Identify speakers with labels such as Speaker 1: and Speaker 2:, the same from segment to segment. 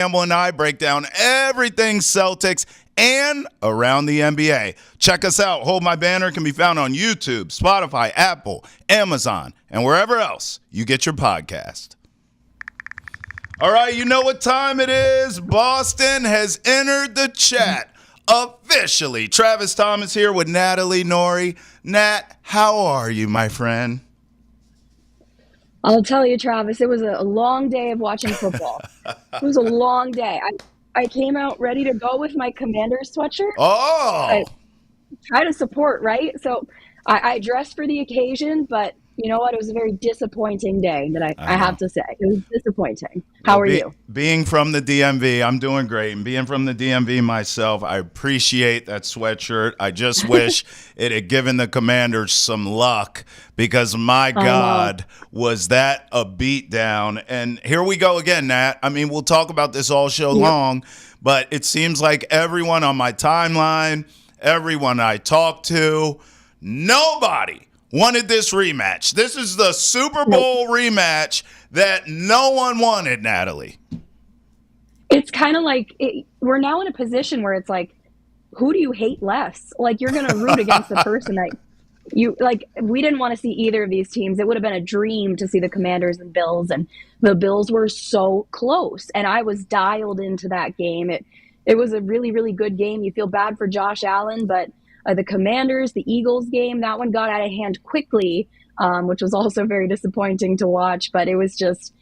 Speaker 1: Campbell and I break down everything Celtics and around the NBA. Check us out. Hold My Banner can be found on YouTube, Spotify, Apple, Amazon, and wherever else you get your podcast. All right, you know what time it is. Boston has entered the chat officially. Travis Thomas here with Natalie Noury. Nat, how are you, my friend?
Speaker 2: I'll tell you, Travis, it was a long day of watching football. It was a long day. I came out ready to go with my Commanders sweatshirt.
Speaker 1: Oh!
Speaker 2: I try to support, right? So I dressed for the occasion, but you know what? It was a very disappointing day that I have to say. It was disappointing. How are you?
Speaker 1: Being from the DMV, I'm doing great. And being from the DMV myself, I appreciate that sweatshirt. I just wish it had given the Commanders some luck because, my God, was that a beatdown. And here we go again, Nat. I mean, we'll talk about this all show long, but it seems like everyone on my timeline, everyone I talk to, nobody wanted this rematch. This is the Super Bowl rematch that no one wanted, Natalie.
Speaker 2: It's kind of like we're now in a position where it's like, who do you hate less? Like, you're going to root against the person that you like. We didn't want to see either of these teams. It would have been a dream to see the Commanders and Bills, and the Bills were so close. And I was dialed into that game. It was a really, really good game. You feel bad for Josh Allen, but the Commanders, the Eagles game, that one got out of hand quickly, which was also very disappointing to watch. But it was just,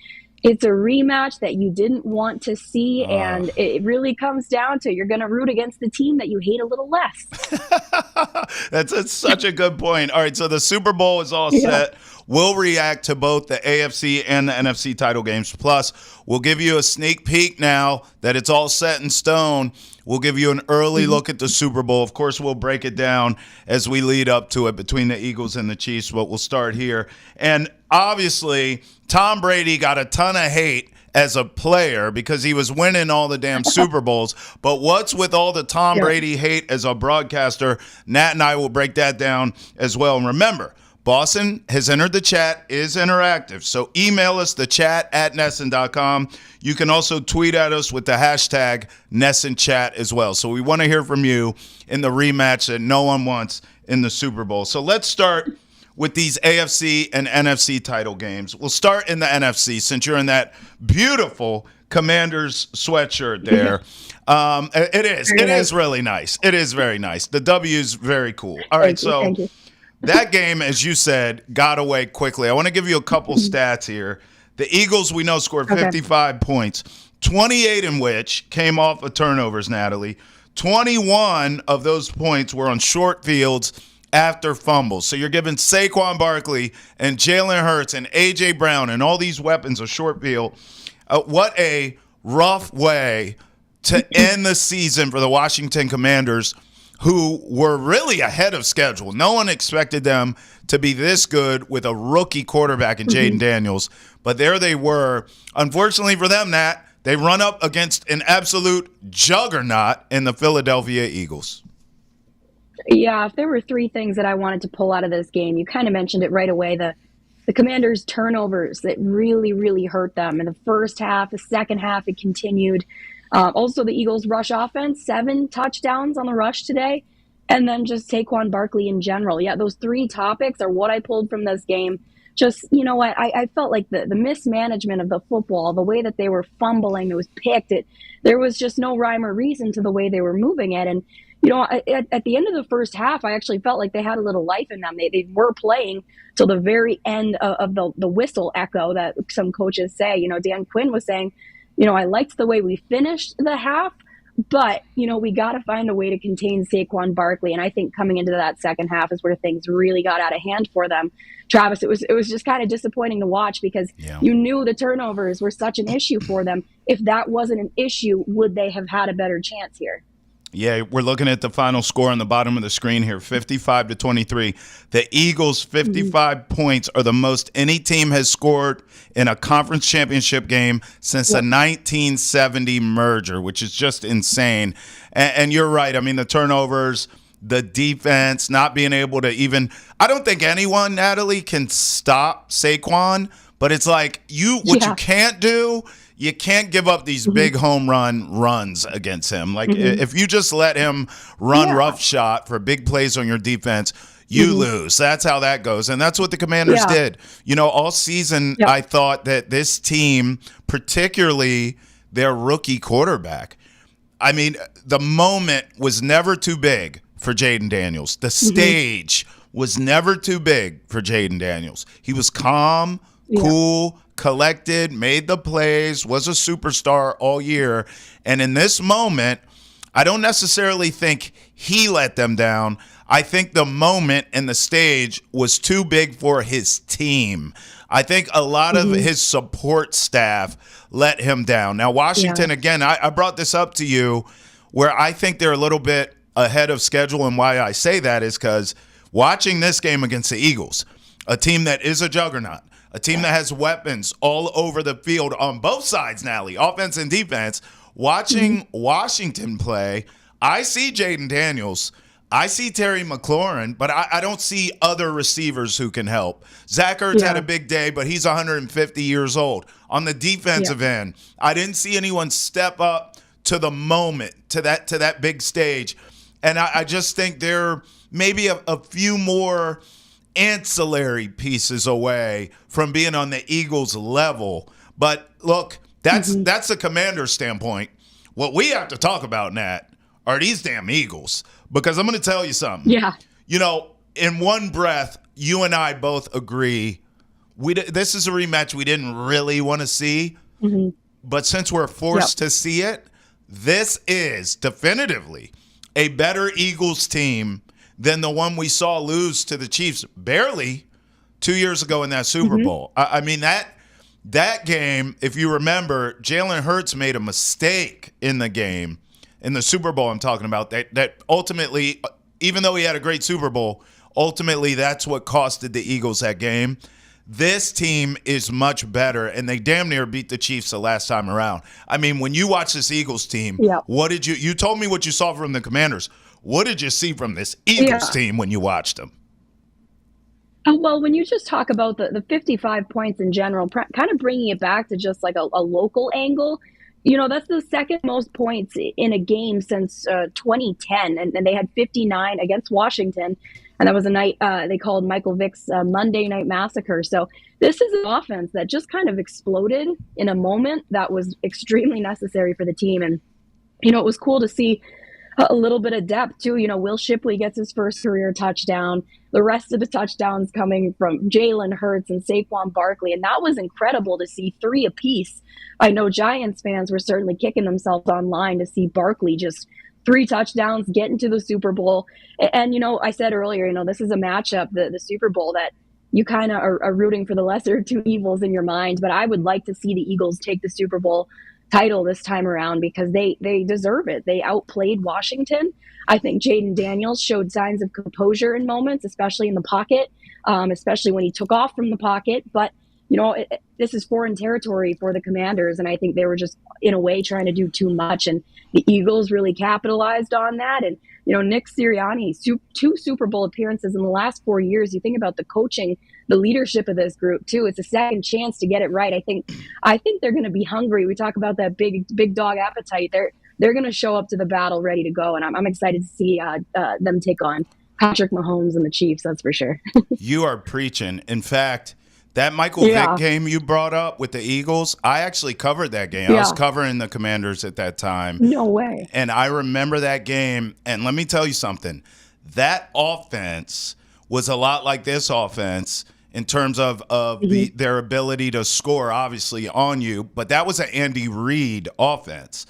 Speaker 2: it's a rematch that you didn't want to see. And it really comes down to you're going to root against the team that you hate a little less.
Speaker 1: That's such a good point. All right, so the Super Bowl is all set. We'll react to both the AFC and the NFC title games. Plus, we'll give you a sneak peek now that it's all set in stone. We'll give you an early look at the Super Bowl. Of course, we'll break it down as we lead up to it between the Eagles and the Chiefs, but we'll start here. And obviously, Tom Brady got a ton of hate as a player because he was winning all the damn Super Bowls. But what's with all the Tom Brady hate as a broadcaster? Nat and I will break that down as well. And remember, Boston has entered the chat, is interactive. So email us, the chat at Nesson.com. You can also tweet at us with the hashtag NessonChat as well. So we want to hear from you in the rematch that no one wants in the Super Bowl. So let's start with these AFC and NFC title games. We'll start in the NFC since you're in that beautiful Commanders sweatshirt there. It is really nice. It is very nice. The W is very cool. All right,
Speaker 2: Thank you.
Speaker 1: That game, as you said, got away quickly. I want to give you a couple stats here. The Eagles, we know, scored 55 points, 28 in which came off of turnovers, Natalie. 21 of those points were on short fields after fumbles. So you're giving Saquon Barkley and Jalen Hurts and A.J. Brown and all these weapons a short field. What a rough way to end the season for the Washington Commanders, who were really ahead of schedule. No one expected them to be this good with a rookie quarterback in Jaden Daniels. But there they were. Unfortunately for them, Nat, they run up against an absolute juggernaut in the Philadelphia Eagles.
Speaker 2: Yeah, if there were three things that I wanted to pull out of this game, you kind of mentioned it right away. The Commanders' turnovers that really, really hurt them in the first half. The second half, it continued. Also, the Eagles' rush offense, 7 touchdowns on the rush today, and then just Saquon Barkley in general. Yeah, those three topics are what I pulled from this game. Just, you know what, I felt like the mismanagement of the football, the way that they were fumbling, it was picked. There was just no rhyme or reason to the way they were moving it. And, you know, at the end of the first half, I actually felt like they had a little life in them. They were playing till the very end of the whistle echo that some coaches say. You know, Dan Quinn was saying, you know, I liked the way we finished the half, but, you know, we got to find a way to contain Saquon Barkley. And I think coming into that second half is where things really got out of hand for them. Travis, it was just kind of disappointing to watch because you knew the turnovers were such an issue for them. If that wasn't an issue, would they have had a better chance here?
Speaker 1: Yeah, we're looking at the final score on the bottom of the screen here, 55-23. The Eagles' 55 points are the most any team has scored in a conference championship game since the 1970 merger, which is just insane. And you're right. I mean, the turnovers, the defense, not being able to even – I don't think anyone, Natalie, can stop Saquon, but it's like what you can't do – you can't give up these big home runs against him. Like if you just let him run rough shot for big plays on your defense, you lose. That's how that goes. And that's what the Commanders did. You know, all season I thought that this team, particularly their rookie quarterback, I mean, the moment was never too big for Jaden Daniels. The stage was never too big for Jaden Daniels. He was calm, cool, collected, made the plays, was a superstar all year. And in this moment, I don't necessarily think he let them down. I think the moment and the stage was too big for his team. I think a lot of his support staff let him down. Now, Washington, again, I brought this up to you where I think they're a little bit ahead of schedule. And why I say that is because watching this game against the Eagles, a team that is a juggernaut, a team that has weapons all over the field on both sides, Natalie, offense and defense, watching Washington play, I see Jaden Daniels, I see Terry McLaurin, but I don't see other receivers who can help. Zach Ertz had a big day, but he's 150 years old. On the defensive end, I didn't see anyone step up to the moment, to that big stage. And I just think they're maybe a few more ancillary pieces away from being on the Eagles level. But look, that's the Commander's standpoint. What we have to talk about, Nat, are these damn Eagles. Because I'm going to tell you something.
Speaker 2: Yeah.
Speaker 1: You know, in one breath, you and I both agree this is a rematch we didn't really want to see. But since we're forced to see it, this is definitively a better Eagles team than the one we saw lose to the Chiefs barely 2 years ago in that Super Bowl. I mean, that game, if you remember, Jalen Hurts made a mistake in the game. In the Super Bowl I'm talking about, that ultimately, even though he had a great Super Bowl, ultimately that's what costed the Eagles that game. This team is much better, and they damn near beat the Chiefs the last time around. I mean, when you watch this Eagles team, what did you told me what you saw from the Commanders. What did you see from this Eagles team when you watched them?
Speaker 2: Well, when you just talk about the 55 points in general, kind of bringing it back to just like a local angle, you know, that's the second most points in a game since 2010, and they had 59 against Washington, and that was a night they called Michael Vick's Monday Night Massacre. So this is an offense that just kind of exploded in a moment that was extremely necessary for the team. And, you know, it was cool to see a little bit of depth too. You know, Will Shipley gets his first career touchdown. The rest of the touchdowns coming from Jalen Hurts and Saquon Barkley. And that was incredible to see 3 apiece. I know Giants fans were certainly kicking themselves online to see Barkley just 3 touchdowns, get into the Super Bowl. And, you know, I said earlier, you know, this is a matchup, the Super Bowl, that you kind of are rooting for the lesser of two evils in your mind. But I would like to see the Eagles take the Super Bowl title this time around because they deserve it. They outplayed Washington. I think Jaden Daniels showed signs of composure in moments, especially in the pocket, especially when he took off from the pocket. But, you know, this is foreign territory for the Commanders, and I think they were just, in a way, trying to do too much. And the Eagles really capitalized on that. And, you know, Nick Sirianni, 2 Super Bowl appearances in the last 4 years. You think about the coaching, the leadership of this group, too. It's a second chance to get it right. I think they're going to be hungry. We talk about that big dog appetite. They're going to show up to the battle ready to go, and I'm excited to see them take on Patrick Mahomes and the Chiefs, that's for sure.
Speaker 1: You are preaching. In fact, that Michael Vick game you brought up with the Eagles, I actually covered that game. I was covering the Commanders at that time.
Speaker 2: No way.
Speaker 1: And I remember that game, and let me tell you something. That offense was a lot like this offense in terms of their ability to score, obviously, on you. But that was an Andy Reid offense.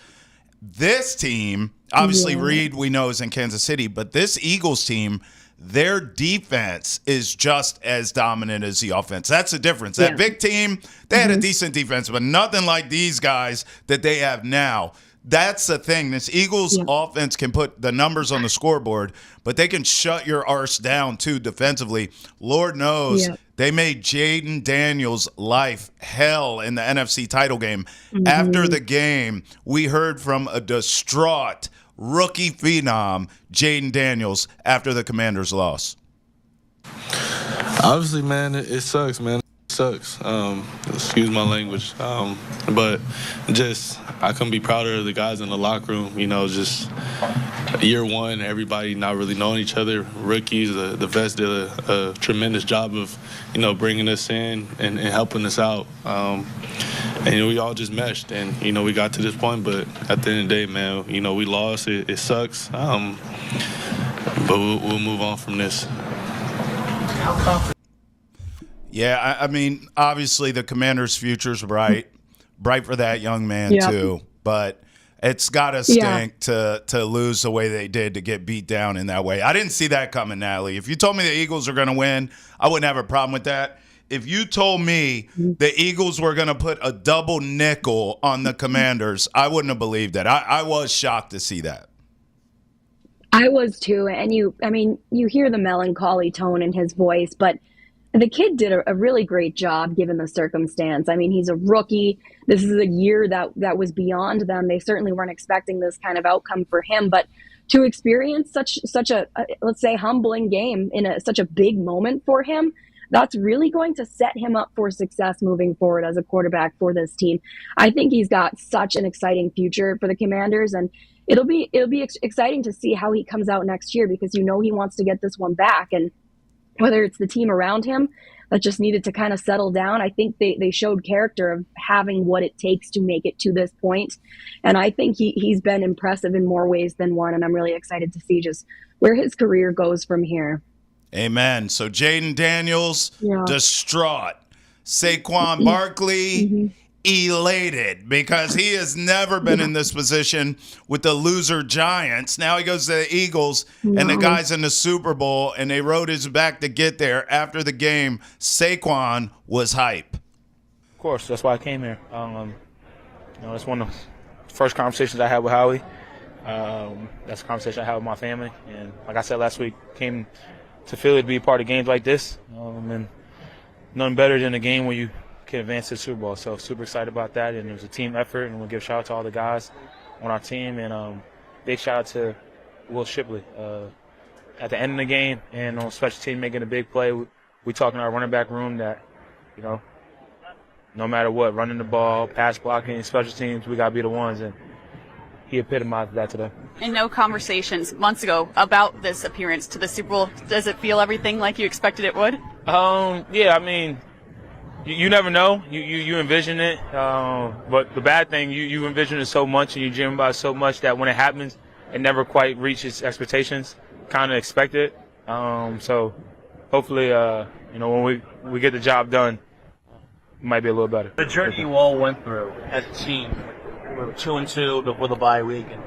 Speaker 1: This team, obviously Reid we know is in Kansas City, but this Eagles team, their defense is just as dominant as the offense. That's the difference. That big team, they had a decent defense, but nothing like these guys that they have now. That's the thing. This Eagles offense can put the numbers on the scoreboard, but they can shut your arse down, too, defensively. Lord knows they made Jaden Daniels' life hell in the NFC title game. After the game, we heard from a distraught rookie phenom, Jaden Daniels, after the Commanders' loss.
Speaker 3: Obviously, man, it sucks, man. It sucks. Excuse my language. But just I couldn't be prouder of the guys in the locker room. Just year one, everybody not really knowing each other. Rookies, the vets did a tremendous job of, bringing us in and helping us out. And we all just meshed, and we got to this point. But at the end of the day, man, we lost. It sucks. But we'll move on from this.
Speaker 1: Yeah, I mean, obviously the Commanders' future's bright for that young man too. But it's got to stink to lose the way they did, to get beat down in that way. I didn't see that coming, Natalie. If you told me the Eagles are going to win, I wouldn't have a problem with that. If you told me the Eagles were going to put a double nickel on the Commanders, I wouldn't have believed that. I was shocked to see that.
Speaker 2: I was too. And you hear the melancholy tone in his voice, but the kid did a really great job given the circumstance. I mean, he's a rookie. This is a year that was beyond them. They certainly weren't expecting this kind of outcome for him, but to experience such a let's say, humbling game in such a big moment for him, that's really going to set him up for success moving forward as a quarterback for this team. I think he's got such an exciting future for the Commanders, and it'll be exciting to see how he comes out next year, because he wants to get this one back. And whether it's the team around him that just needed to kind of settle down, I think they showed character of having what it takes to make it to this point. And I think he's been impressive in more ways than one, and I'm really excited to see just where his career goes from here.
Speaker 1: Amen. So Jaden Daniels, distraught. Saquon Barkley, elated, because he has never been in this position with the loser Giants. Now he goes to the Eagles, and the guy's in the Super Bowl, and they rode his back to get there. After the game, Saquon was hype.
Speaker 4: Of course, that's why I came here. It's one of the first conversations I had with Howie. That's a conversation I had with my family, and like I said last week, came to Philly to be a part of games like this, and nothing better than a game where you can advance to the Super Bowl. So super excited about that, and it was a team effort, and we'll give a shout out to all the guys on our team, and big shout out to Will Shipley at the end of the game, and on special team making a big play. We talking our running back room that, no matter what, running the ball, pass blocking, special teams, we gotta be the ones, and he epitomized that today.
Speaker 5: And no conversations months ago about this appearance to the Super Bowl. Does it feel everything like you expected it would?
Speaker 4: Yeah, I mean, you never know. You envision it, but the bad thing, you envision it so much and you dream about it so much that when it happens, it never quite reaches expectations. Kind of expect it. So hopefully, when we get the job done, it might be a little better.
Speaker 6: The journey you all went through as a team, we were 2-2 before the bye week, and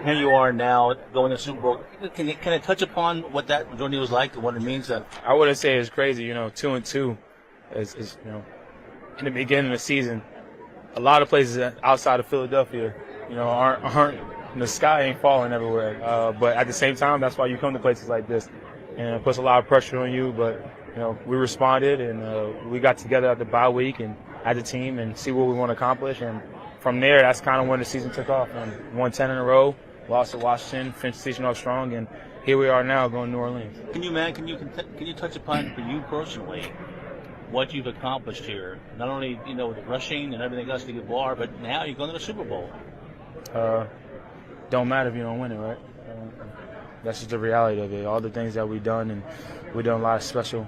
Speaker 6: here you are now going to the Super Bowl. Can I touch upon what that journey was like and what it means?
Speaker 4: I wouldn't say it's crazy. 2-2 is in the beginning of the season. A lot of places outside of Philadelphia, aren't the sky ain't falling everywhere. But at the same time, that's why you come to places like this, and it puts a lot of pressure on you. But we responded, and we got together at the bye week and as a team and see what we want to accomplish. And from there, that's kind of when the season took off. And won 10 in a row, lost to Washington, finished the season off strong, and here we are now going to New Orleans.
Speaker 6: Can you touch upon, for you personally, what you've accomplished here? Not only with the rushing and everything else to get bar, but now you're going to the Super Bowl.
Speaker 4: Don't matter if you don't win it, right? That's just the reality of it. All the things that we've done, and we've done a lot of special.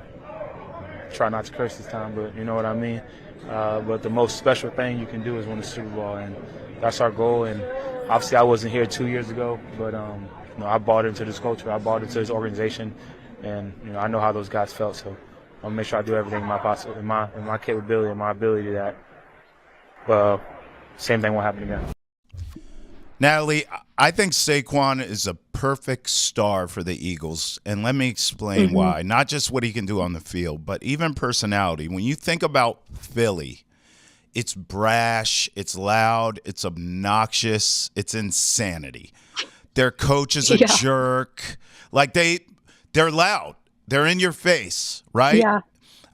Speaker 4: Try not to curse this time, but you know what I mean. But the most special thing you can do is win the Super Bowl, and that's our goal. And obviously, I wasn't here 2 years ago, but I bought into this culture. I bought into this organization, and I know how those guys felt. So I'll make sure I do everything in my capability and my ability that same thing won't happen again.
Speaker 1: Natalie, I think Saquon is a perfect star for the Eagles, and let me explain why. Not just what he can do on the field, but even personality. When you think about Philly, it's brash, it's loud, it's obnoxious, it's insanity. Their coach is a jerk. Like, they're loud. They're in your face, right?
Speaker 2: Yeah.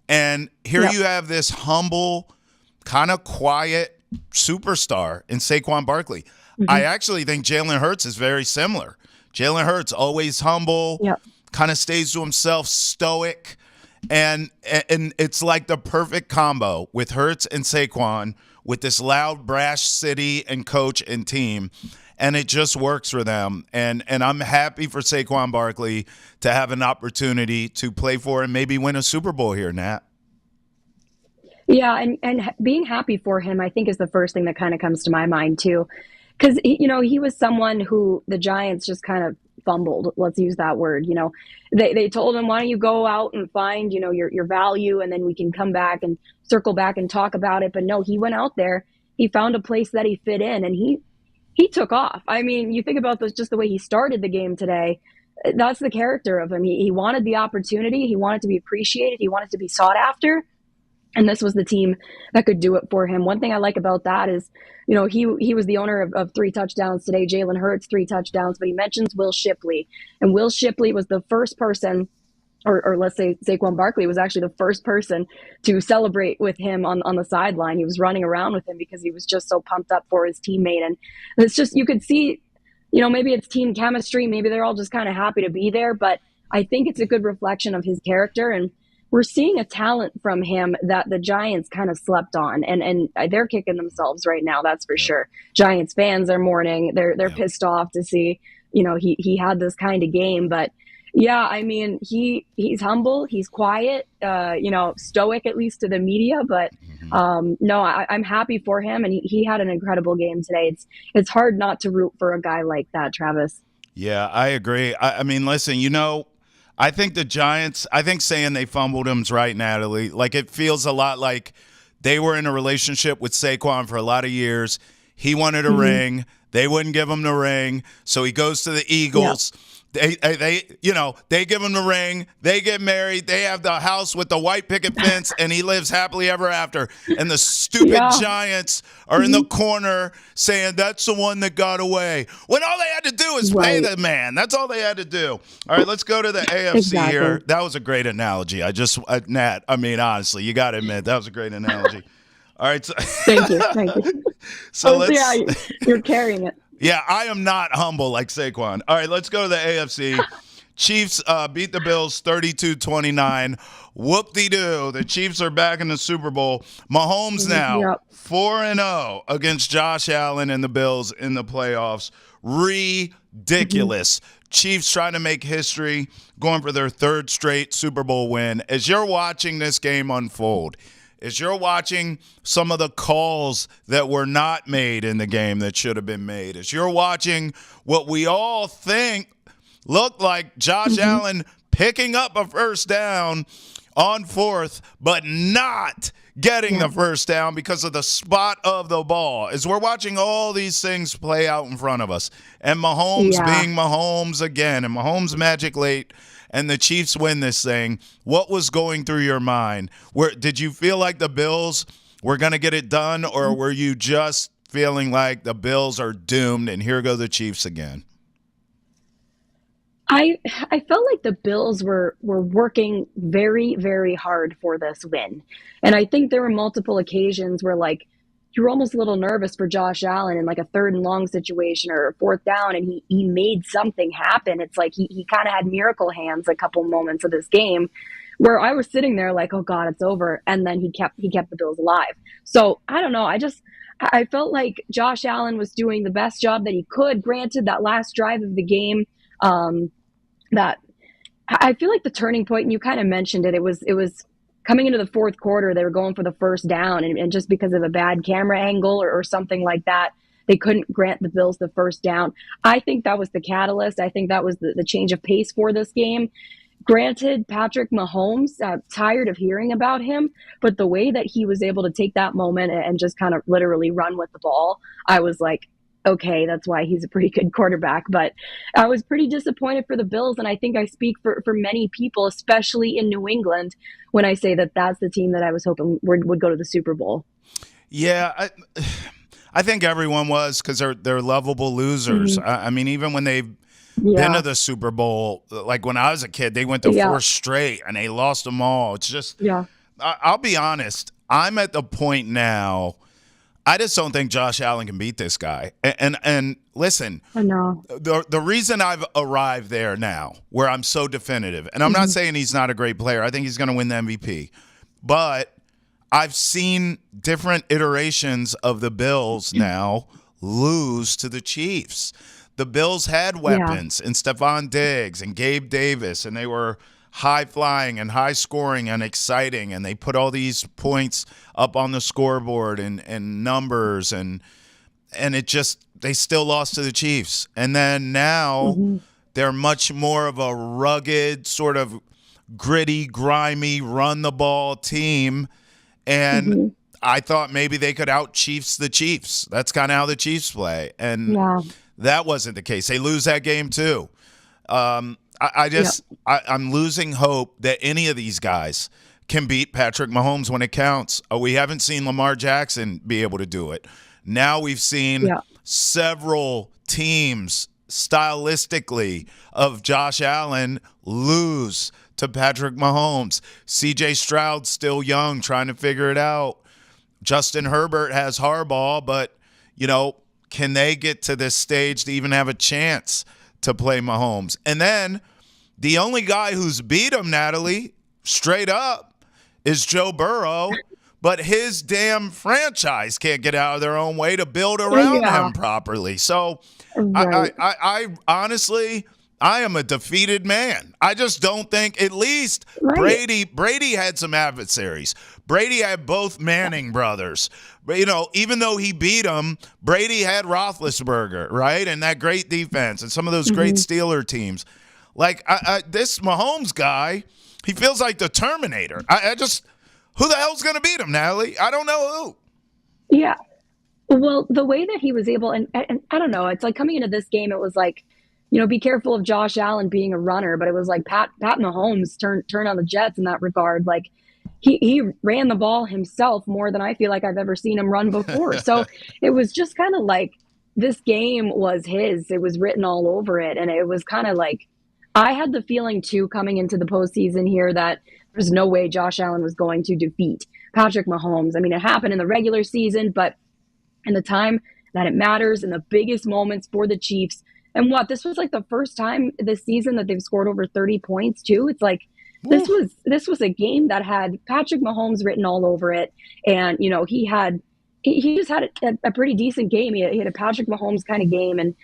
Speaker 1: And here you have this humble, kind of quiet superstar in Saquon Barkley. I actually think Jalen Hurts is very similar. Jalen Hurts, always humble, kind of stays to himself, stoic. And it's like the perfect combo with Hurts and Saquon with this loud, brash city and coach and team. And it just works for them. And I'm happy for Saquon Barkley to have an opportunity to play for and maybe win a Super Bowl here, Nat.
Speaker 2: Yeah, and being happy for him, I think, is the first thing that kind of comes to my mind too, because he was someone who the Giants just kind of fumbled. Let's use that word. They told him, why don't you go out and find your value, and then we can come back and circle back and talk about it. But no, he went out there, he found a place that he fit in, and he took off. I mean, you think about just the way he started the game today. That's the character of him. He wanted the opportunity. He wanted to be appreciated. He wanted to be sought after. And this was the team that could do it for him. One thing I like about that is, he was the owner of 3 touchdowns today. Jalen Hurts, 3 touchdowns, but he mentions Will Shipley. And Will Shipley was the first person, or let's say Saquon Barkley was actually the first person to celebrate with him on the sideline. He was running around with him because he was just so pumped up for his teammate. And it's just, you could see, maybe it's team chemistry. Maybe they're all just kind of happy to be there. But I think it's a good reflection of his character. And we're seeing a talent from him that the Giants kind of slept on, and they're kicking themselves right now. That's for sure. Giants fans are mourning. They're pissed off to see, he had this kind of game. But yeah, I mean, he's humble, he's quiet, stoic, at least to the media. But no, I'm happy for him, and he had an incredible game today. It's hard not to root for a guy like that, Travis.
Speaker 1: Yeah, I agree. I mean, listen, I think the Giants, saying they fumbled him's right, Natalie. Like, it feels a lot like they were in a relationship with Saquon for a lot of years. He wanted a ring. They wouldn't give him the ring. So he goes to the Eagles. Yeah. They give him the ring. They get married. They have the house with the white picket fence, and he lives happily ever after. And the stupid Giants are in the corner saying that's the one that got away. When all they had to do is pay the man. That's all they had to do. All right, let's go to the AFC here. That was a great analogy. Nat, I mean, honestly, you got to admit, that was a great analogy. All right. So,
Speaker 2: Thank you. So you're carrying it.
Speaker 1: Yeah, I am not humble like Saquon. All right, let's go to the AFC. Chiefs beat the Bills 32-29. Whoop-de-doo. The Chiefs are back in the Super Bowl. Mahomes now 4-0 against Josh Allen and the Bills in the playoffs. Ridiculous. Chiefs trying to make history, going for their 3rd straight Super Bowl win. As you're watching this game unfold, as you're watching some of the calls that were not made in the game that should have been made, as you're watching what we all think looked like Josh Allen picking up a first down on 4th, but not getting the first down because of the spot of the ball, as we're watching all these things play out in front of us, and Mahomes being Mahomes again, and Mahomes magic late, and the Chiefs win this thing. What was going through your mind? Did you feel like the Bills were going to get it done, or were you just feeling like the Bills are doomed and here go the Chiefs again?
Speaker 2: I felt like the Bills were working very, very hard for this win. And I think there were multiple occasions where, like, you were almost a little nervous for Josh Allen in like a 3rd and long situation or a 4th down, and he made something happen. It's like he kind of had miracle hands a couple moments of this game where I was sitting there like, oh God, it's over. And then he kept the Bills alive. So I don't know. I felt like Josh Allen was doing the best job that he could. Granted, that last drive of the game, that I feel like the turning point, and you kind of mentioned it, it was coming into the 4th quarter, they were going for the first down, and just because of a bad camera angle or something like that, they couldn't grant the Bills the first down. I think that was the catalyst. I think that was the change of pace for this game. Granted, Patrick Mahomes, tired of hearing about him, but the way that he was able to take that moment and just kind of literally run with the ball, I was like, okay, that's why he's a pretty good quarterback. But I was pretty disappointed for the Bills, and I think I speak for many people, especially in New England, when I say that that's the team that I was hoping would go to the Super Bowl.
Speaker 1: Yeah, I think everyone was, because they're lovable losers. I mean, even when they've been to the Super Bowl, like when I was a kid, they went to 4 straight, and they lost them all. It's just, I'll be honest, I'm at the point now, I just don't think Josh Allen can beat this guy. And listen,
Speaker 2: I know.
Speaker 1: the reason I've arrived there now, where I'm so definitive, and I'm not saying he's not a great player. I think he's going to win the MVP. But I've seen different iterations of the Bills now lose to the Chiefs. The Bills had weapons in Stephon Diggs and Gabe Davis, and they were high-flying and high-scoring and exciting, and they put all these points up on the scoreboard and numbers, and it just – they still lost to the Chiefs. And then now they're much more of a rugged, sort of gritty, grimy, run-the-ball team, and I thought maybe they could out-Chiefs the Chiefs. That's kind of how the Chiefs play, and that wasn't the case. They lose that game too. I'm losing hope that any of these guys can beat Patrick Mahomes when it counts. We haven't seen Lamar Jackson be able to do it. Now we've seen several teams stylistically of Josh Allen lose to Patrick Mahomes. C.J. Stroud's still young, trying to figure it out. Justin Herbert has Harbaugh, but, can they get to this stage to even have a chance to play Mahomes? And then the only guy who's beat him, Natalie, straight up, is Joe Burrow, but his damn franchise can't get out of their own way to build around him properly. So I honestly, I am a defeated man. I just don't think, at least Brady had some adversaries. Brady had both Manning brothers. Even though he beat them, Brady had Roethlisberger, right? And that great defense and some of those great Steeler teams. Like, this Mahomes guy, he feels like the Terminator. Who the hell's going to beat him, Natalie? I don't know who.
Speaker 2: Yeah. Well, the way that he was able, and I don't know, it's like coming into this game, it was like, be careful of Josh Allen being a runner, but it was like Pat Mahomes turned on the Jets in that regard. Like, he ran the ball himself more than I feel like I've ever seen him run before. So it was just kind of like this game was his. It was written all over it. And it was kind of like, I had the feeling too coming into the postseason here that there's no way Josh Allen was going to defeat Patrick Mahomes. I mean, it happened in the regular season, but in the time that it matters, in the biggest moments for the Chiefs, and this was like the first time this season that they've scored over 30 points too. It's like, this was a game that had Patrick Mahomes written all over it. And, he just had a pretty decent game. He had a Patrick Mahomes kind of game. And,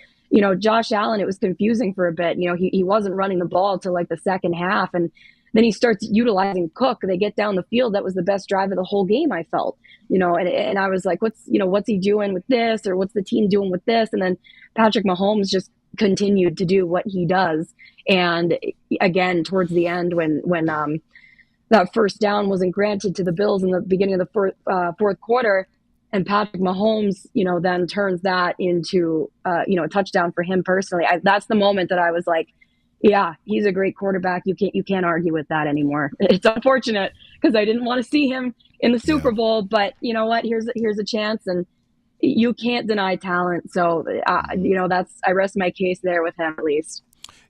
Speaker 2: Josh Allen, it was confusing for a bit. He wasn't running the ball till like the second half. And then he starts utilizing Cook. They get down the field. That was the best drive of the whole game, I felt, and I was like, what's he doing with this? Or what's the team doing with this? And then Patrick Mahomes just continued to do what he does. And again, towards the end, when that first down wasn't granted to the Bills in the beginning of the fourth quarter, and Patrick Mahomes, then turns that into, a touchdown for him personally. That's the moment that I was like, yeah, he's a great quarterback. You can't argue with that anymore. It's unfortunate because I didn't want to see him in the Super Bowl, but you know what? Here's a chance, and you can't deny talent. So, I rest my case there with him at least.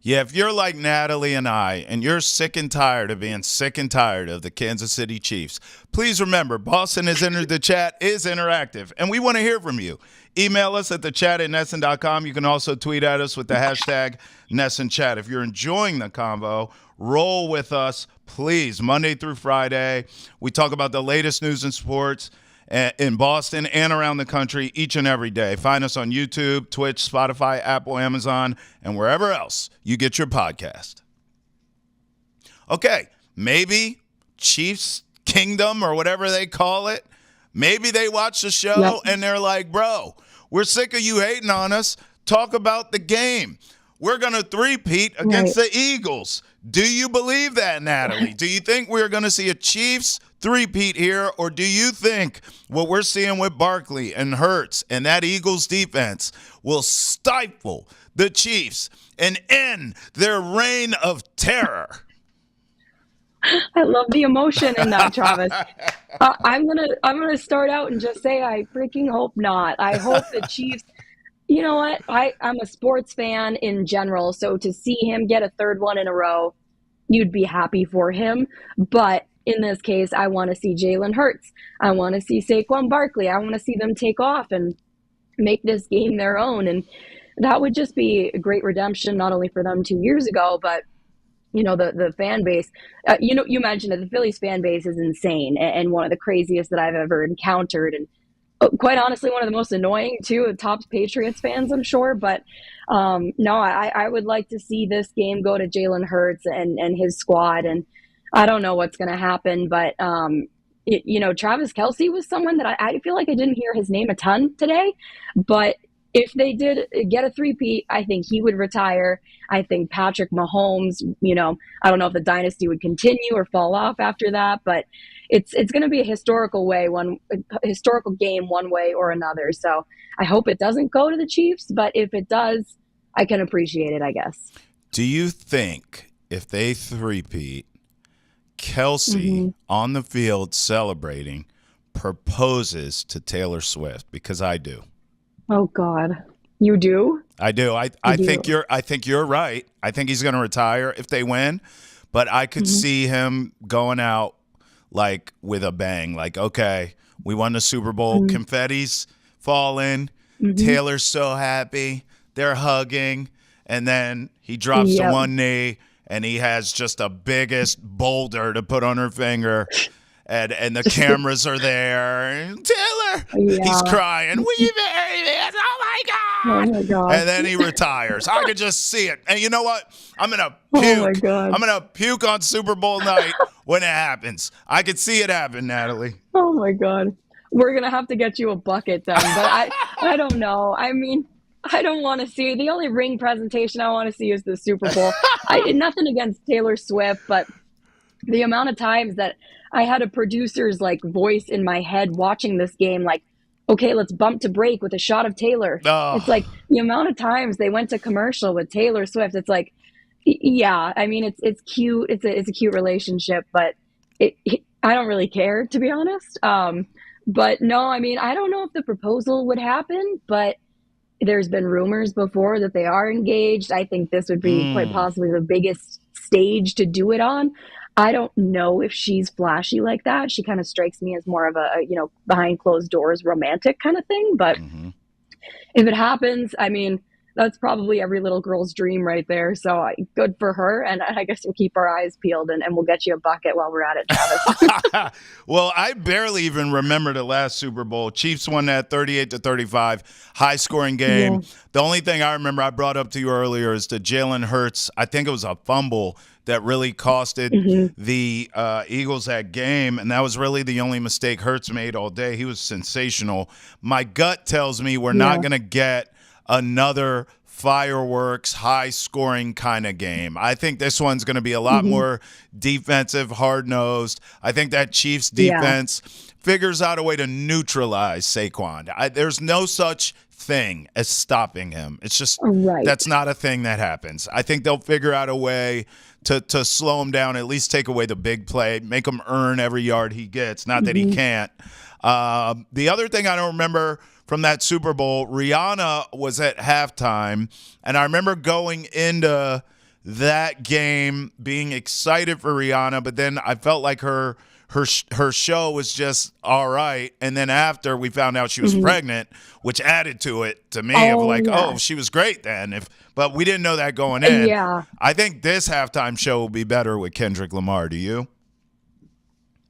Speaker 1: Yeah, if you're like Natalie and I, and you're sick and tired of being sick and tired of the Kansas City Chiefs, please remember, Boston has entered the chat, is interactive, and we want to hear from you. Email us at thechat@nesson.com. You can also tweet at us with the hashtag NessonChat. If you're enjoying the convo, roll with us, please. Monday through Friday, we talk about the latest news in sports in Boston and around the country each and every day. Find us on YouTube, Twitch, Spotify, Apple, Amazon, and wherever else you get your podcast. Okay, maybe Chiefs Kingdom or whatever they call it, maybe they watch the show and they're like, bro, we're sick of you hating on us. Talk about the game. We're going to three-peat against the Eagles. Do you believe that, Natalie? Do you think we're going to see a Chiefs three-peat here, or do you think what we're seeing with Barkley and Hurts and that Eagles defense will stifle the Chiefs and end their reign of terror?
Speaker 2: I love the emotion in that, Travis. I'm gonna start out and just say I freaking hope not. I hope the Chiefs. You know what? I'm a sports fan in general, so to see him get a third one in a row, you'd be happy for him. But in this case, I want to see Jalen Hurts. I want to see Saquon Barkley. I want to see them take off and make this game their own. And that would just be a great redemption, not only for them 2 years ago, but the fan base. You mentioned that the Phillies fan base is insane and one of the craziest that I've ever encountered. And quite honestly, one of the most annoying too, top Patriots fans, I'm sure. But no, I would like to see this game go to Jalen Hurts and his squad. And I don't know what's going to happen, but Travis Kelce was someone that I feel like I didn't hear his name a ton today. But if they did get a three-peat, I think he would retire. I think Patrick Mahomes, I don't know if the dynasty would continue or fall off after that, but it's going to be a historical game one way or another. So I hope it doesn't go to the Chiefs, but if it does, I can appreciate it, I guess.
Speaker 1: Do you think if they three-peat, Kelce on the field celebrating proposes to Taylor Swift? Because I do.
Speaker 2: Oh God, you do?
Speaker 1: I do. I think you're right. I think he's going to retire if they win, but I could see him going out like with a bang. Like, okay, we won the Super Bowl. Confetti's falling. Taylor's so happy. They're hugging, and then he drops to one knee, and he has just the biggest boulder to put on her finger. And the cameras are there. And Taylor, he's crying. Will you marry me? Oh my God!
Speaker 2: Oh my God!
Speaker 1: And then he retires. I could just see it. And you know what? I'm gonna puke.
Speaker 2: Oh my God!
Speaker 1: I'm gonna puke on Super Bowl night when it happens. I could see it happen, Natalie.
Speaker 2: Oh my God! We're gonna have to get you a bucket then. But I don't know. I mean, I don't want to see the only ring presentation I want to see is the Super Bowl. Nothing against Taylor Swift, but the amount of times that I had a producer's voice in my head watching this game, okay, let's bump to break with a shot of Taylor.
Speaker 1: Oh.
Speaker 2: It's like the amount of times they went to commercial with Taylor Swift. It's like, yeah, I mean, it's cute. It's a cute relationship, but I don't really care, to be honest. But no, I mean, I don't know if the proposal would happen, but there's been rumors before that they are engaged. I think this would be quite possibly the biggest stage to do it on. I don't know if she's flashy like that. She kind of strikes me as more of a behind closed doors romantic kind of thing. But if it happens, I mean, that's probably every little girl's dream right there. So good for her. And I guess we'll keep our eyes peeled and we'll get you a bucket while we're at it, Travis.
Speaker 1: Well, I barely even remember the last Super Bowl. Chiefs won that 38-35, high-scoring game. Yeah. The only thing I remember I brought up to you earlier is the Jalen Hurts. I think it was a fumble that really costed the Eagles that game, and that was really the only mistake Hurts made all day. He was sensational. My gut tells me we're not going to get another fireworks, high-scoring kind of game. I think this one's going to be a lot more defensive, hard-nosed. I think that Chiefs defense figures out a way to neutralize Saquon. There's no such thing as stopping him. It's just that's not a thing that happens. I think they'll figure out a way to slow him down, at least take away the big play, make him earn every yard he gets. Not that he can't. The other thing I don't remember from that Super Bowl, Rihanna was at halftime, and I remember going into that game being excited for Rihanna, but then I felt like her show was just all right, and then after we found out she was pregnant, which added to it to me oh, she was great then. But we didn't know that going in.
Speaker 2: Yeah.
Speaker 1: I think this halftime show will be better with Kendrick Lamar. Do you?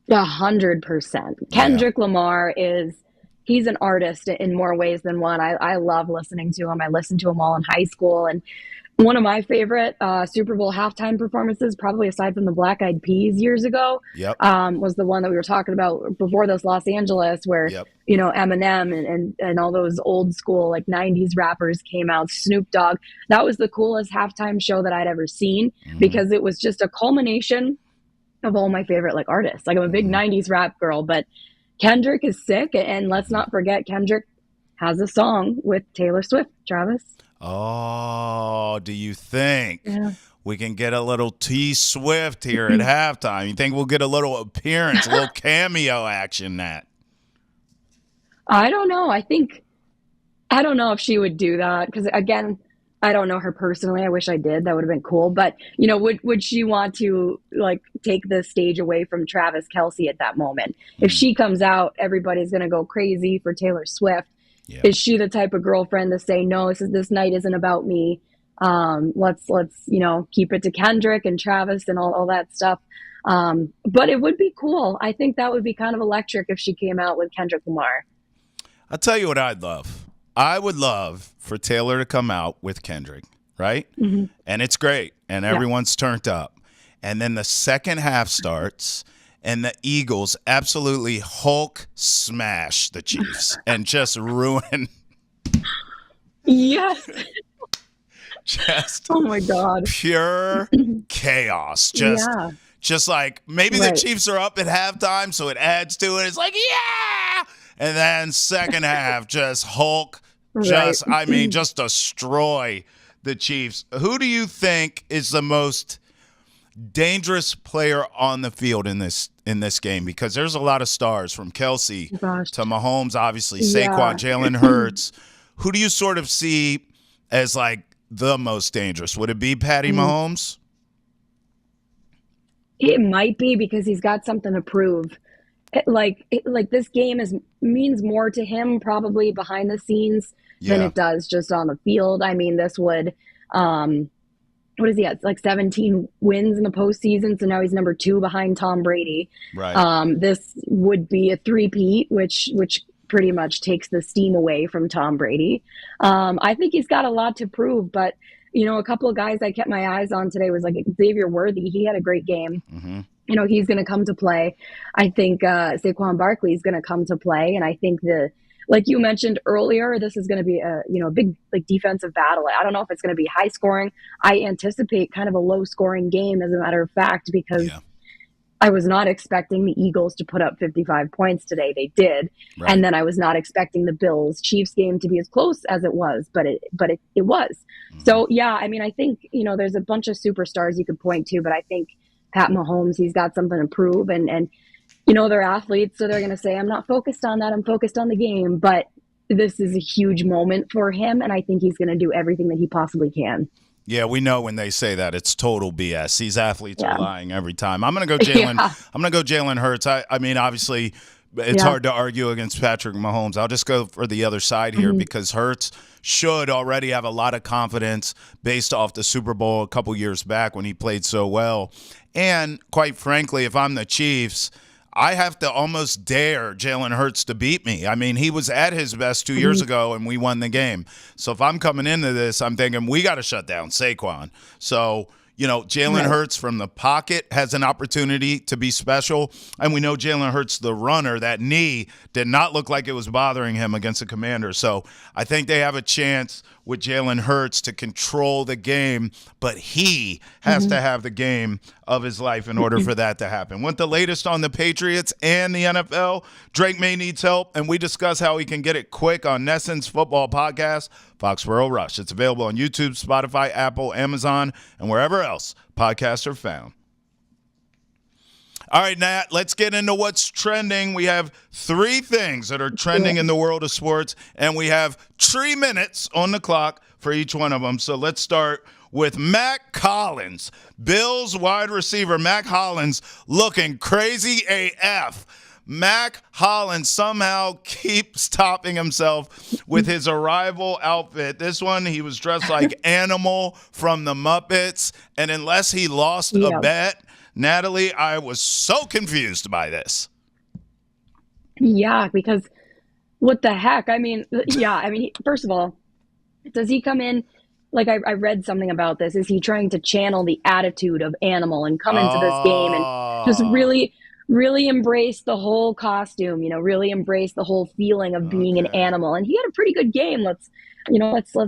Speaker 2: 100%. Kendrick Lamar he's an artist in more ways than one. I love listening to him. I listened to him all in high school. And one of my favorite Super Bowl halftime performances, probably aside from the Black Eyed Peas years ago, was the one that we were talking about before this, Los Angeles, where, Eminem and all those old school 90s rappers came out, Snoop Dogg. That was the coolest halftime show that I'd ever seen because it was just a culmination of all my favorite artists. I'm a big 90s rap girl, but Kendrick is sick, and let's not forget Kendrick has a song with Taylor Swift, Travis.
Speaker 1: Oh, do you think we can get a little T Swift here at halftime? You think we'll get a little appearance, a little cameo action, Nat?
Speaker 2: I don't know. I don't know if she would do that because, again, I don't know her personally. I wish I did. That would have been cool. But, would she want to like take the stage away from Travis Kelce at that moment? If she comes out, everybody's going to go crazy for Taylor Swift.
Speaker 1: Yeah.
Speaker 2: Is she the type of girlfriend to say, no, this night isn't about me. Let's keep it to Kendrick and Travis and all that stuff. But it would be cool. I think that would be kind of electric if she came out with Kendrick Lamar.
Speaker 1: I'll tell you what I'd love. I would love for Taylor to come out with Kendrick, right? Mm-hmm. And it's great, and everyone's turned up. And then the second half starts, and the Eagles absolutely Hulk smash the Chiefs and just ruin.
Speaker 2: Yes.
Speaker 1: Just
Speaker 2: oh my God.
Speaker 1: Pure chaos. Just like maybe the Chiefs are up at halftime, so it adds to it. It's like, yeah. And then second half, just Hulk, just destroy the Chiefs. Who do you think is the most dangerous player on the field in this game? Because there's a lot of stars from Kelce to Mahomes, obviously, Saquon, Jalen Hurts. Who do you sort of see as like the most dangerous? Would it be Patty Mahomes?
Speaker 2: It might be, because he's got something to prove. Like this game means more to him probably behind the scenes than it does just on the field. I mean, this would what is he at? Like 17 wins in the postseason, so now he's number 2 behind Tom Brady.
Speaker 1: Right.
Speaker 2: This would be a three-peat, which pretty much takes the steam away from Tom Brady. I think he's got a lot to prove, but a couple of guys I kept my eyes on today was like Xavier Worthy. He had a great game.
Speaker 1: Mm-hmm.
Speaker 2: He's going to come to play. I think Saquon Barkley is going to come to play. And I think like you mentioned earlier, this is going to be a big like defensive battle. I don't know if it's going to be high scoring. I anticipate kind of a low scoring game, as a matter of fact, because I was not expecting the Eagles to put up 55 points today. They did. Right. And then I was not expecting the Bills Chiefs game to be as close as it was, but it was. Mm-hmm. So I think, there's a bunch of superstars you could point to, but I think Pat Mahomes, he's got something to prove, and they're athletes, so they're going to say, I'm not focused on that. I'm focused on the game. But this is a huge moment for him, and I think he's going to do everything that he possibly can.
Speaker 1: Yeah, we know when they say that it's total BS. These athletes are lying every time. I'm going to go Jalen. I'm going to go Jalen Hurts. I mean, obviously, it's hard to argue against Patrick Mahomes. I'll just go for the other side here because Hurts should already have a lot of confidence based off the Super Bowl a couple years back when he played so well. And quite frankly, if I'm the Chiefs, I have to almost dare Jalen Hurts to beat me. I mean, he was at his best 2 years ago, and we won the game. So if I'm coming into this, I'm thinking we got to shut down Saquon. So, Jalen Hurts from the pocket has an opportunity to be special. And we know Jalen Hurts, the runner, that knee did not look like it was bothering him against the Commanders. So I think they have a chance with Jalen Hurts to control the game, but he has to have the game of his life in order for that to happen. Want the latest on the Patriots and the NFL? Drake May needs help, and we discuss how he can get it quick on Nesson's Football Podcast, Foxborough Rush. It's available on YouTube, Spotify, Apple, Amazon, and wherever else podcasts are found. All right, Nat, let's get into what's trending. We have 3 things that are trending in the world of sports, and we have 3 minutes on the clock for each one of them. So let's start with Mack Hollins. Bills wide receiver Mack Hollins looking crazy AF. Mack Hollins somehow keeps topping himself with his arrival outfit. This one, he was dressed like Animal from the Muppets, and unless he lost a bet, Natalie, I was so confused by this.
Speaker 2: Yeah, because what the heck? First of all, does he come in, like I read something about this, is he trying to channel the attitude of Animal and come into this game and just really, really embrace the whole costume, really embrace the whole feeling of being an animal? And he had a pretty good game. Let's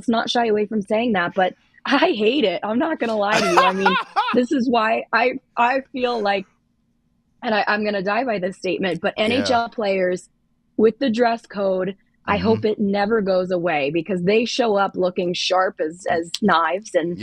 Speaker 2: not shy away from saying that, but I hate it. I'm not going to lie to you. I mean, this is why I feel like, and I'm going to die by this statement, but NHL players with the dress code, I hope it never goes away, because they show up looking sharp as knives, and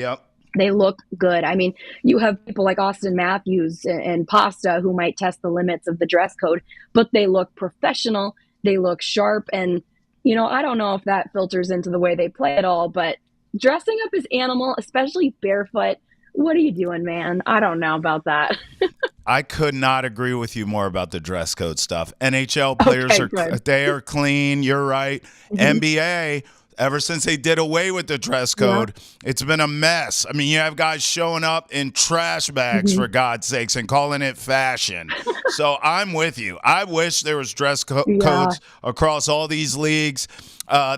Speaker 2: they look good. I mean, you have people like Austin Matthews and Pasta who might test the limits of the dress code, but they look professional. They look sharp. And, I don't know if that filters into the way they play at all, but dressing up as animal, especially barefoot. What are you doing, man? I don't know about that.
Speaker 1: I could not agree with you more about the dress code stuff. NHL players
Speaker 2: Okay, good.
Speaker 1: they are clean. You're right.
Speaker 2: Mhm.
Speaker 1: NBA, ever since they did away with the dress code, it's been a mess. I mean, you have guys showing up in trash bags, for God's sakes, and calling it fashion. So I'm with you. I wish there was dress codes across all these leagues.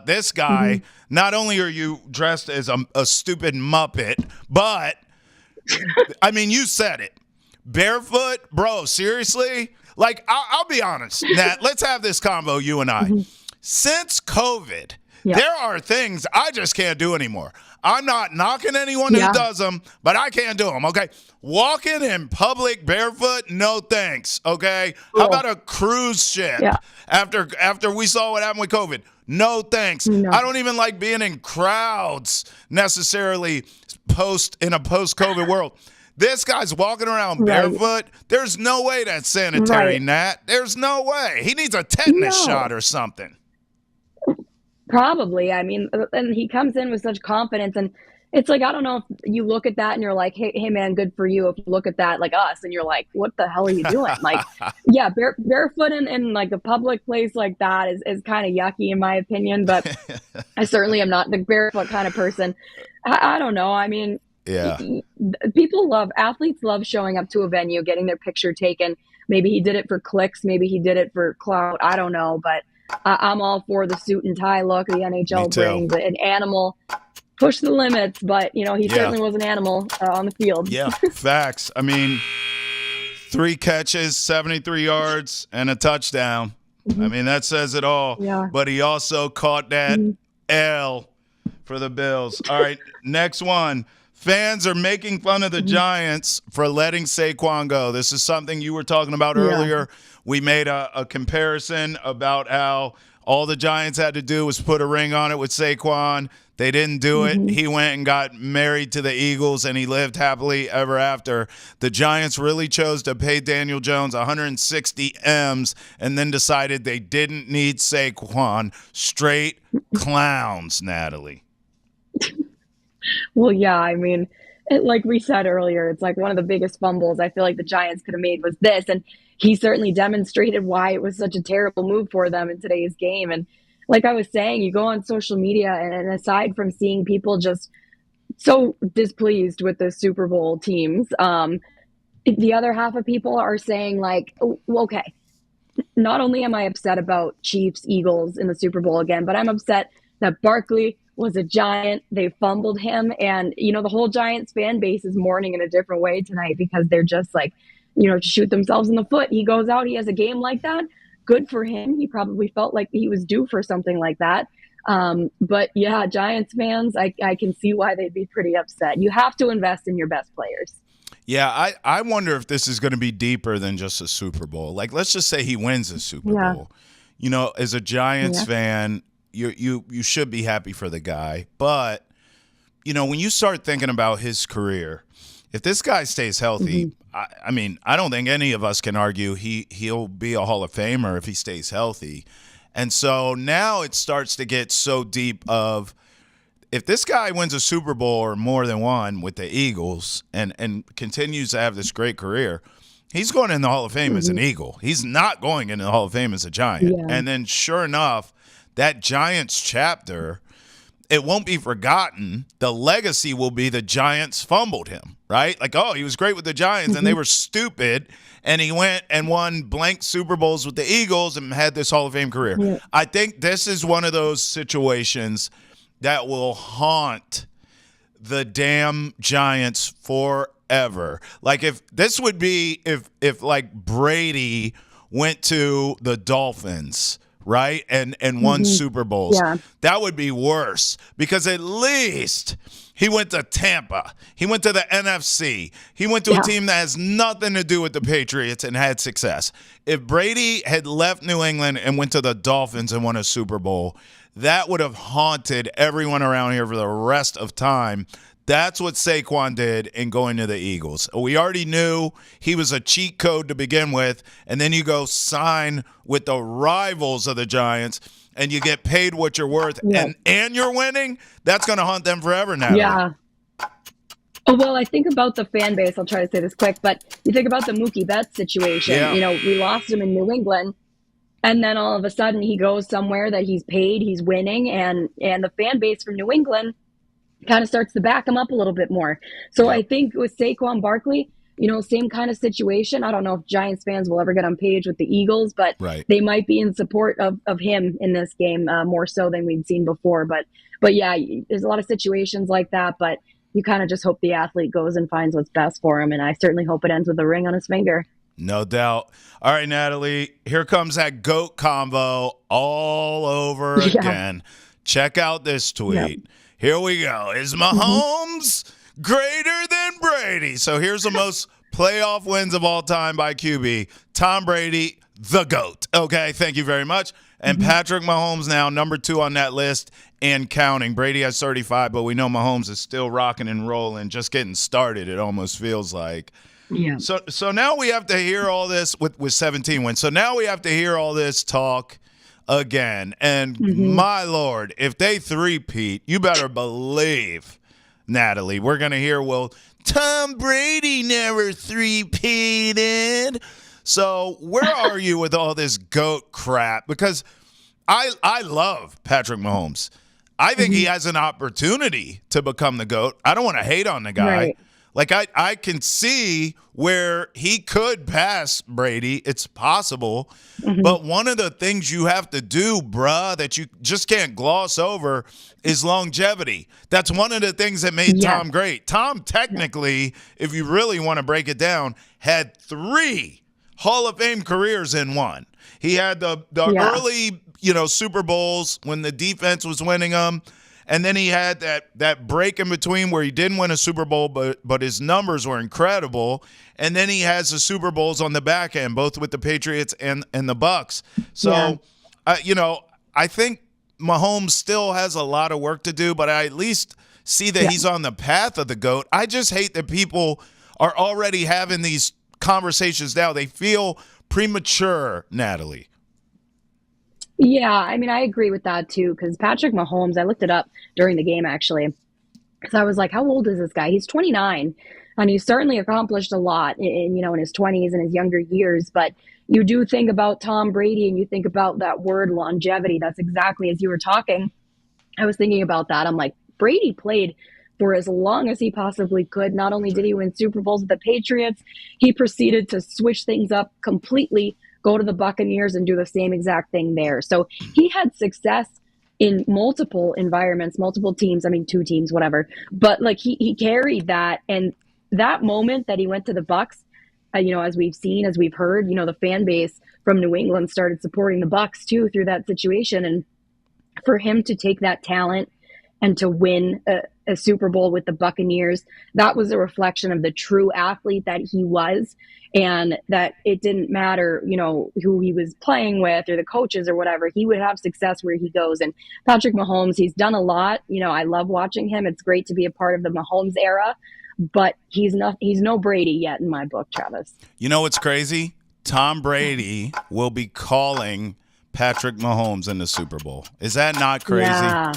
Speaker 1: This guy, not only are you dressed as a stupid Muppet, but, I mean, you said it. Barefoot, bro, seriously? Like, I'll be honest, Nat, let's have this convo, you and I. Since COVID, there are things I just can't do anymore. I'm not knocking anyone who does them, but I can't do them, okay? Walking in public barefoot, no thanks, okay? How about a cruise ship after we saw what happened with COVID? No thanks.
Speaker 2: No.
Speaker 1: I don't even like being in crowds necessarily in a post-COVID world. This guy's walking around barefoot. There's no way that's sanitary, Nat. There's no way. He needs a tetanus shot or something.
Speaker 2: Probably. I mean, and he comes in with such confidence, and it's like, I don't know if you look at that and you're like, hey man, good for you. If you look at that like us and you're like, what the hell are you doing? Like, yeah, barefoot in like a public place like that is kind of yucky in my opinion, but I certainly am not the barefoot kind of person. I don't know. I mean, athletes love showing up to a venue, getting their picture taken. Maybe he did it for clicks. Maybe he did it for clout. I don't know, but I'm all for the suit and tie look the NHL brings. An animal, push the limits, but he certainly was an animal on the field.
Speaker 1: Yeah, facts. I mean, 3 catches, 73 yards, and a touchdown. I mean, that says it all.
Speaker 2: Yeah.
Speaker 1: But he also caught that L for the Bills. All right, next one. Fans are making fun of the Giants for letting Saquon go. This is something you were talking about earlier. We made a comparison about how all the Giants had to do was put a ring on it with Saquon. They didn't do it. He went and got married to the Eagles, and he lived happily ever after. The Giants really chose to pay Daniel Jones 160 M's and then decided they didn't need Saquon. Straight clowns, Natalie.
Speaker 2: Well, yeah, I mean, like we said earlier, it's like one of the biggest fumbles I feel like the Giants could have made was this. And he certainly demonstrated why it was such a terrible move for them in today's game. And like I was saying, you go on social media, and aside from seeing people just so displeased with the Super Bowl teams, the other half of people are saying like, oh, okay, not only am I upset about Chiefs, Eagles in the Super Bowl again, but I'm upset that Barkley was a Giant. They fumbled him. And, the whole Giants fan base is mourning in a different way tonight because they're just like, to shoot themselves in the foot. He goes out, he has a game like that. Good for him. He probably felt like he was due for something like that. But yeah, Giants fans, I can see why they'd be pretty upset. You have to invest in your best players.
Speaker 1: Yeah, I wonder if this is going to be deeper than just a Super Bowl. Like, let's just say he wins a Super Bowl. As a Giants fan, you should be happy for the guy. But, when you start thinking about his career, if this guy stays healthy, I mean, I don't think any of us can argue he'll be a Hall of Famer if he stays healthy. And so now it starts to get so deep of if this guy wins a Super Bowl or more than one with the Eagles and continues to have this great career, he's going in the Hall of Fame as an Eagle. He's not going into the Hall of Fame as a Giant. Yeah. And then sure enough, that Giants chapter, it won't be forgotten. The legacy will be the Giants fumbled him, right? Like, oh, he was great with the Giants, and they were stupid, and he went and won blank Super Bowls with the Eagles and had this Hall of Fame career. Yeah. I think this is one of those situations that will haunt the damn Giants forever. Like, if this would be if like Brady went to the Dolphins, right, and won Super Bowls. Yeah. That would be worse because at least he went to Tampa. He went to the NFC. He went to a team that has nothing to do with the Patriots and had success. If Brady had left New England and went to the Dolphins and won a Super Bowl, that would have haunted everyone around here for the rest of time. That's what Saquon did in going to the Eagles. We already knew he was a cheat code to begin with, and then you go sign with the rivals of the Giants. and you get paid what you're worth,
Speaker 2: Yeah.
Speaker 1: and you're winning, that's going to haunt them forever now.
Speaker 2: Yeah. Oh, well, I think about the fan base. I'll try to say this quick, but you think about the Mookie Betts situation.
Speaker 1: Yeah.
Speaker 2: You know, we lost him in New England, and then all of a sudden he goes somewhere that he's paid, he's winning, and the fan base from New England kind of starts to back him up a little bit more. So
Speaker 1: Yeah.
Speaker 2: I think with Saquon Barkley, you know, same kind of situation. I don't know if Giants fans will ever get on page with the Eagles, but
Speaker 1: Right.
Speaker 2: they might be in support of him in this game more so than we'd seen before. But yeah, there's a lot of situations like that, but you kind of just hope the athlete goes and finds what's best for him. And I certainly hope it ends with a ring on his finger.
Speaker 1: No doubt. All right, Natalie, here comes that GOAT combo all over again. Check out this tweet.
Speaker 2: Yep.
Speaker 1: Here we go. Is Mahomes greater than Brady? So here's the most playoff wins of all time by QB. Tom Brady, the GOAT. Okay, thank you very much. And Patrick Mahomes now number 2 on that list and counting. Brady has 35, but we know Mahomes is still rocking and rolling, just getting started, it almost feels like.
Speaker 2: Yeah.
Speaker 1: So now we have to hear all this with 17 wins. So now we have to hear all this talk again. And my Lord, if they three-peat, you better believe, Natalie, we're going to hear, well, Tom Brady never three-peated. So where are you with all this GOAT crap? Because I love Patrick Mahomes. I think he has an opportunity to become the GOAT. I don't want to hate on the guy.
Speaker 2: Right.
Speaker 1: Like, I can see where he could pass Brady. It's possible. But one of the things you have to do, bruh, that you just can't gloss over is longevity. That's one of the things that made Tom great. Tom, technically, if you really want to break it down, had 3 Hall of Fame careers in one. He had the early, Super Bowls when the defense was winning them. And then he had that break in between where he didn't win a Super Bowl, but his numbers were incredible. And then he has the Super Bowls on the back end, both with the Patriots and the Bucks. So, I think Mahomes still has a lot of work to do, but I at least see that he's on the path of the GOAT. I just hate that people are already having these conversations now. They feel premature, Natalie.
Speaker 2: Yeah, I mean, I agree with that too, because Patrick Mahomes, I looked it up during the game actually, because I was like, how old is this guy? He's 29, and he's certainly accomplished a lot in his 20s and his younger years. But you do think about Tom Brady, and you think about that word longevity. That's exactly as you were talking. I was thinking about that. I'm like, Brady played for as long as he possibly could. Not only did he win Super Bowls with the Patriots, he proceeded to switch things up completely, go to the Buccaneers and do the same exact thing there. So he had success in multiple environments, multiple teams. I mean, 2 teams, whatever. But like he carried that, and that moment that he went to the Bucks, as we've seen, as we've heard, the fan base from New England started supporting the Bucks too through that situation. And for him to take that talent and to win a Super Bowl with the Buccaneers, that was a reflection of the true athlete that he was, and that it didn't matter, who he was playing with or the coaches or whatever. He would have success where he goes. And Patrick Mahomes, he's done a lot. I love watching him. It's great to be a part of the Mahomes era, but he's no Brady yet in my book, Travis. You know what's crazy? Tom Brady will be calling Patrick Mahomes in the Super Bowl. Is that not crazy? Yeah.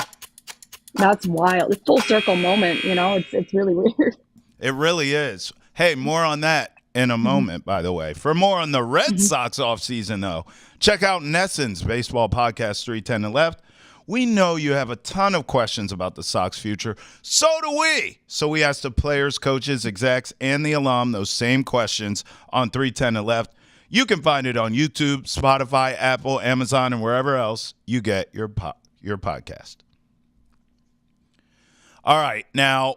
Speaker 2: That's wild. It's full circle moment, it's really weird. It really is. Hey, more on that in a moment, by the way. For more on the Red Sox offseason, though, check out Nesson's Baseball Podcast 310 and Left. We know you have a ton of questions about the Sox future. So do we. So we asked the players, coaches, execs, and the alum those same questions on 310 and Left. You can find it on YouTube, Spotify, Apple, Amazon, and wherever else you get your podcast. All right, now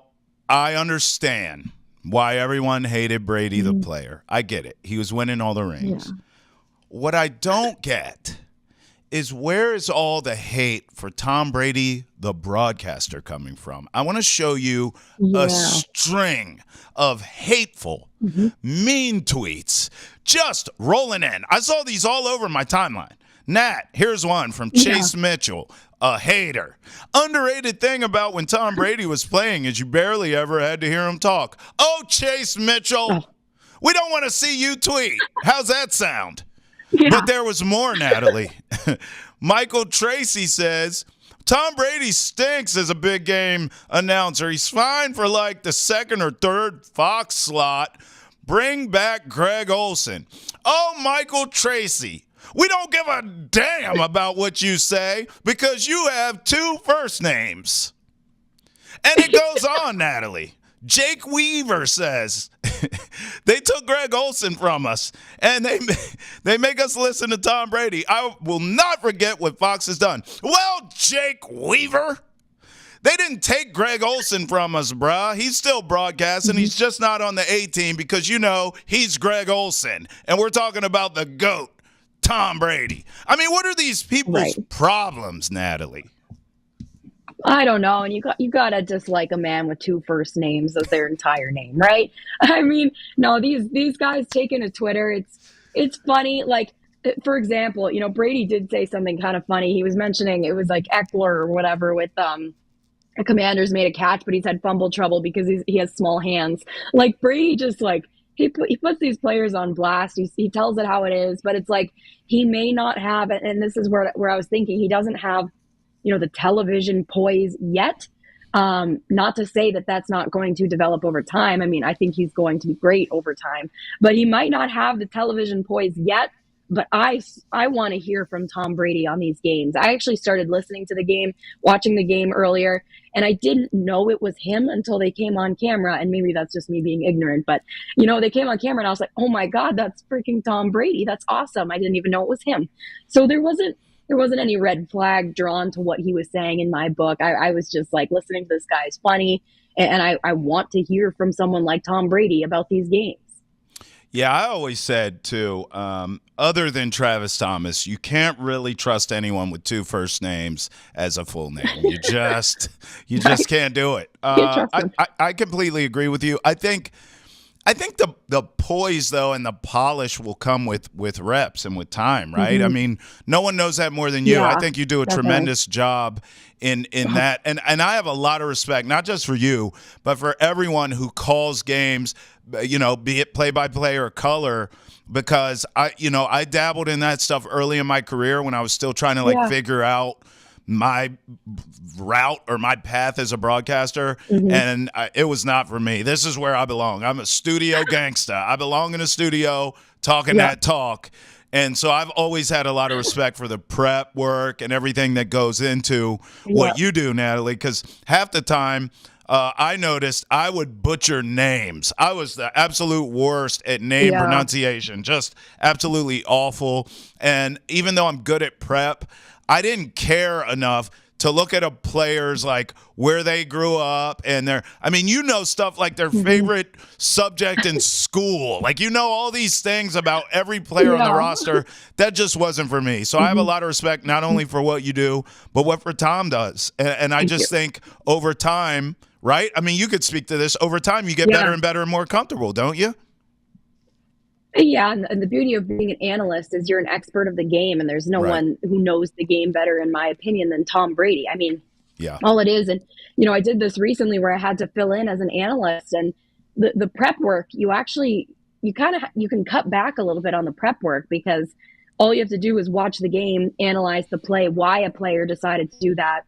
Speaker 2: I understand why everyone hated Brady the player. I get it. He was winning all the rings. Yeah. What I don't get is where is all the hate for Tom Brady the broadcaster coming from? I want to show you a string of hateful, mean tweets just rolling in. I saw these all over my timeline. Nat, here's one from Chase Mitchell. A hater. Underrated thing about when Tom Brady was playing is you barely ever had to hear him talk. Oh, Chase Mitchell, we don't want to see you tweet. How's that sound? Yeah. But there was more, Natalie.
Speaker 1: Michael Tracy says, Tom Brady stinks as a big game announcer. He's fine for like the second or third Fox slot. Bring back Greg Olsen. Oh, Michael Tracy, we don't give a damn about what you say because you have two first names. And it goes on, Natalie. Jake Weaver says, they took Greg Olsen from us, and they make us listen to Tom Brady. I will not forget what Fox has done. Well, Jake Weaver, they didn't take Greg Olsen from us, bruh. He's still broadcasting. He's just not on the A team because, he's Greg Olsen, and we're talking about the GOAT, Tom Brady. I mean, what are these people's problems, Natalie?
Speaker 2: I don't know. And you gotta dislike a man with two first names as their entire name, right? I mean, no, these guys taking to Twitter, it's funny. Like, for example, Brady did say something kind of funny. He was mentioning it was like Eckler or whatever with the Commanders made a catch, but he's had fumble trouble because he has small hands. Like, Brady just like he puts these players on blast. He tells it how it is, but it's like he may not have, and this is where I was thinking, he doesn't have the television poise yet. Not to say that that's not going to develop over time. I mean, I think he's going to be great over time, but he might not have the television poise yet. But I want to hear from Tom Brady on these games. I actually started listening to the game, watching the game earlier, and I didn't know it was him until they came on camera. And maybe that's just me being ignorant, but they came on camera and I was like, oh my God, that's freaking Tom Brady. That's awesome. I didn't even know it was him. So there wasn't any red flag drawn to what he was saying in my book. I was just like, listening to this guy is funny. And I want to hear from someone like Tom Brady about these games.
Speaker 1: Yeah, I always said, too, other than Travis Thomas, you can't really trust anyone with two first names as a full name. You just can't do it. I completely agree with you. I think the poise, though, and the polish will come with reps and with time, right? Mm-hmm. I mean, no one knows that more than you. Yeah, I think you do a tremendous job in that. And I have a lot of respect, not just for you, but for everyone who calls games, be it play-by-play or color, because I dabbled in that stuff early in my career when I was still trying to figure out my route or my path as a broadcaster, and it was not for me. This is where I belong. I'm a studio gangsta. I belong in a studio talking that talk. And so I've always had a lot of respect for the prep work and everything that goes into what you do, Natalie, because half the time I noticed I would butcher names. I was the absolute worst at name pronunciation, just absolutely awful. And even though I'm good at prep, I didn't care enough to look at a player's like where they grew up and stuff like their favorite subject in school. Like, all these things about every player on the roster. That just wasn't for me. So I have a lot of respect not only for what you do, but what for Tom does. And I just think over time, right? I mean, you could speak to this. Over time, you get better and better and more comfortable, don't you?
Speaker 2: Yeah, and the beauty of being an analyst is you're an expert of the game, and there's no one who knows the game better, in my opinion, than Tom Brady. I mean, all it is. And, I did this recently where I had to fill in as an analyst, and the prep work, you can cut back a little bit on the prep work because all you have to do is watch the game, analyze the play, why a player decided to do that.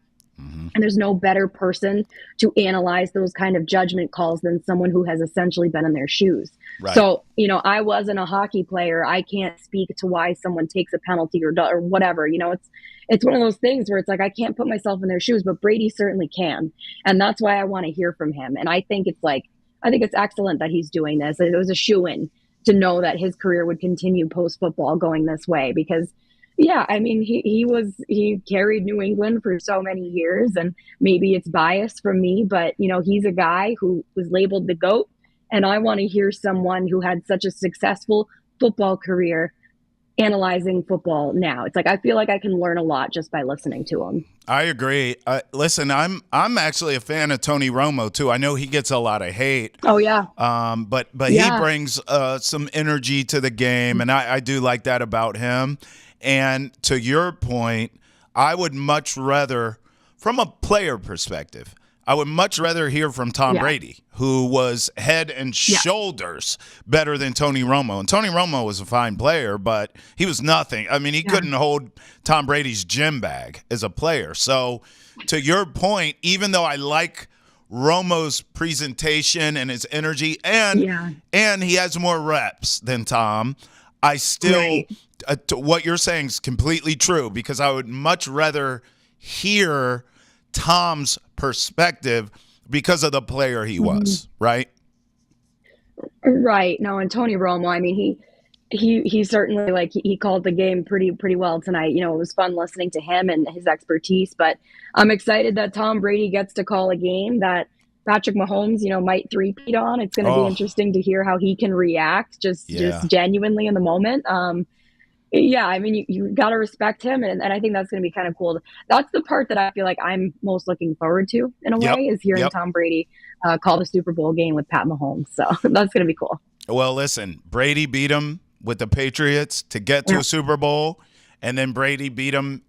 Speaker 2: And there's no better person to analyze those kind of judgment calls than someone who has essentially been in their shoes. Right. So, I wasn't a hockey player. I can't speak to why someone takes a penalty or whatever. It's one of those things where it's like I can't put myself in their shoes, but Brady certainly can. And that's why I want to hear from him. And I think it's excellent that he's doing this. It was a shoo-in to know that his career would continue post-football going this way because I mean, he carried New England for so many years, and maybe it's bias from me, but he's a guy who was labeled the GOAT, and I want to hear someone who had such a successful football career analyzing football now. It's like I feel like I can learn a lot just by listening to him.
Speaker 1: I agree. Listen, I'm actually a fan of Tony Romo too. I know he gets a lot of hate.
Speaker 2: Oh yeah.
Speaker 1: But he brings some energy to the game, and I do like that about him. And to your point, I would much rather, from a player perspective, I would much rather hear from Tom Brady, who was head and shoulders better than Tony Romo. And Tony Romo was a fine player, but he was nothing. I mean, he couldn't hold Tom Brady's gym bag as a player. So to your point, even though I like Romo's presentation and his energy, and he has more reps than Tom, I still what you're saying is completely true, because I would much rather hear Tom's perspective because of the player he was, right?
Speaker 2: Right. No, and Tony Romo, I mean, he certainly, like, he called the game pretty well tonight. You know, it was fun listening to him and his expertise, but I'm excited that Tom Brady gets to call a game that Patrick Mahomes, you know, might three-peat on. It's going to be interesting to hear how he can react just genuinely in the moment. Yeah, I mean, you got to respect him, and I think that's going to be kind of cool. That's the part that I feel like I'm most looking forward to, in a way, is hearing Tom Brady call the Super Bowl game with Pat Mahomes. So that's going to be cool.
Speaker 1: Well, listen, Brady beat him with the Patriots to get to a Super Bowl, and then Brady beat him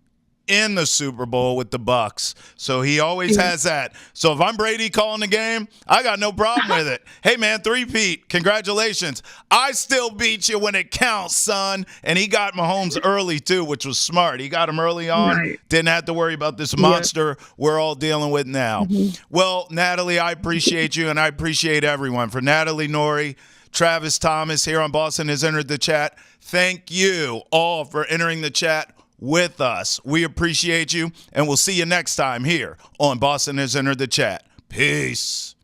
Speaker 1: in the Super Bowl with the Bucks. So he always has that. So if I'm Brady calling the game, I got no problem with it. Hey, man, three-peat. Congratulations. I still beat you when it counts, son. And he got Mahomes early, too, which was smart. He got him early on. Right. Didn't have to worry about this monster we're all dealing with now. Well, Natalie, I appreciate you, and I appreciate everyone. For Natalie Noury, Travis Thomas here on Boston Has Entered the Chat, thank you all for entering the chat with us. We appreciate you, and we'll see you next time here on Boston Has Entered the Chat. Peace.